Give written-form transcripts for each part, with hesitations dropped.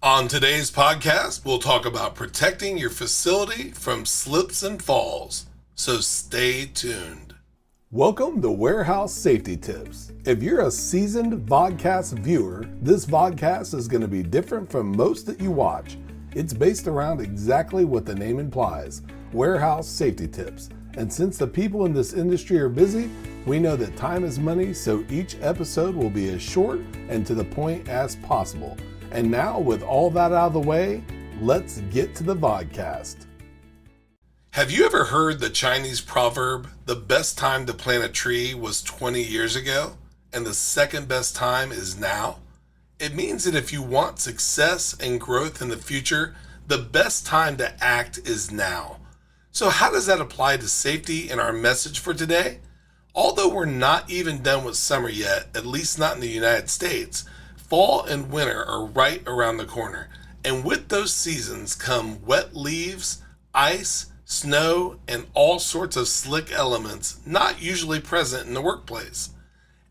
On today's podcast, we'll talk about protecting your facility from slips and falls. So stay tuned. Welcome to Warehouse Safety Tips. If you're a seasoned vodcast viewer, this vodcast is going to be different from most that you watch. It's based around exactly what the name implies, warehouse safety tips. And since the people in this industry are busy, we know that time is money, so each episode will be as short and to the point as possible. And now, with all that out of the way, let's get to the vodcast. Have you ever heard the Chinese proverb, the best time to plant a tree was 20 years ago, and the second best time is now? It means that if you want success and growth in the future, the best time to act is now. So how does that apply to safety in our message for today? Although we're not even done with summer yet, at least not in the United States, fall and winter are right around the corner. And with those seasons come wet leaves, ice, snow, and all sorts of slick elements not usually present in the workplace.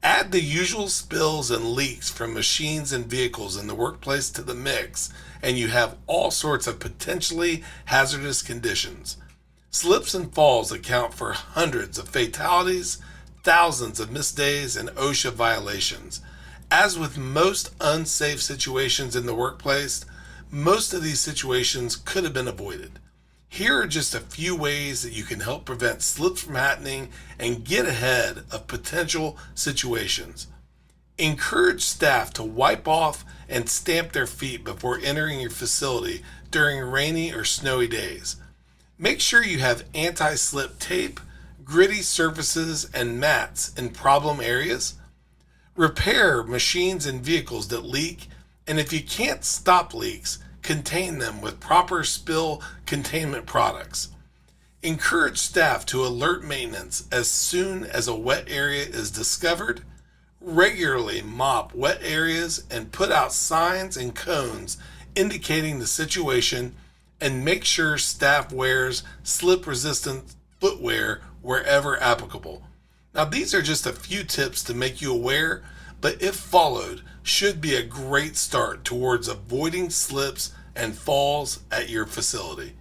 Add the usual spills and leaks from machines and vehicles in the workplace to the mix, and you have all sorts of potentially hazardous conditions. Slips and falls account for hundreds of fatalities, thousands of missed days, and OSHA violations. As with most unsafe situations in the workplace, most of these situations could have been avoided. Here are just a few ways that you can help prevent slips from happening and get ahead of potential situations. Encourage staff to wipe off and stamp their feet before entering your facility during rainy or snowy days. Make sure you have anti-slip tape, gritty surfaces, and mats in problem areas. Repair machines and vehicles that leak, and if you can't stop leaks, contain them with proper spill containment products. Encourage staff to alert maintenance as soon as a wet area is discovered. Regularly mop wet areas and put out signs and cones indicating the situation, and make sure staff wears slip-resistant footwear wherever applicable. Now, these are just a few tips to make you aware, but if followed, should be a great start towards avoiding slips and falls at your facility.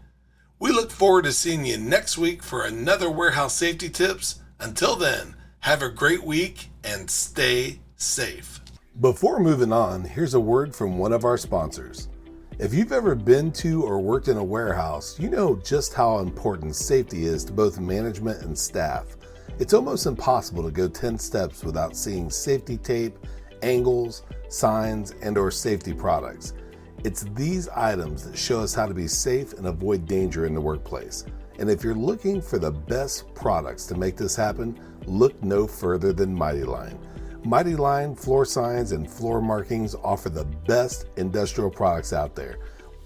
We look forward to seeing you next week for another Warehouse Safety Tips. Until then, have a great week and stay safe. Before moving on, here's a word from one of our sponsors. If you've ever been to or worked in a warehouse, you know just how important safety is to both management and staff. It's almost impossible to go 10 steps without seeing safety tape, angles, signs, and/or safety products. It's these items that show us how to be safe and avoid danger in the workplace. And if you're looking for the best products to make this happen, look no further than Mighty Line. Mighty Line floor signs and floor markings offer the best industrial products out there.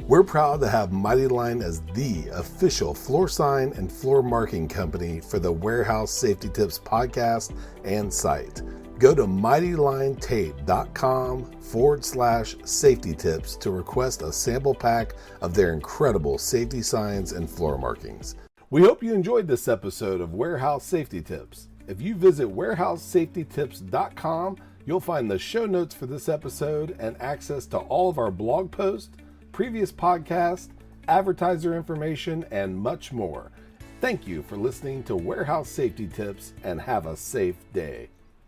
We're proud to have Mighty Line as the official floor sign and floor marking company for the Warehouse Safety Tips podcast and site. Go to mightylinetape.com/safety tips to request a sample pack of their incredible safety signs and floor markings. We hope you enjoyed this episode of Warehouse Safety Tips. If you visit warehousesafetytips.com, you'll find the show notes for this episode and access to all of our blog posts, previous podcasts, advertiser information, and much more. Thank you for listening to Warehouse Safety Tips, and have a safe day.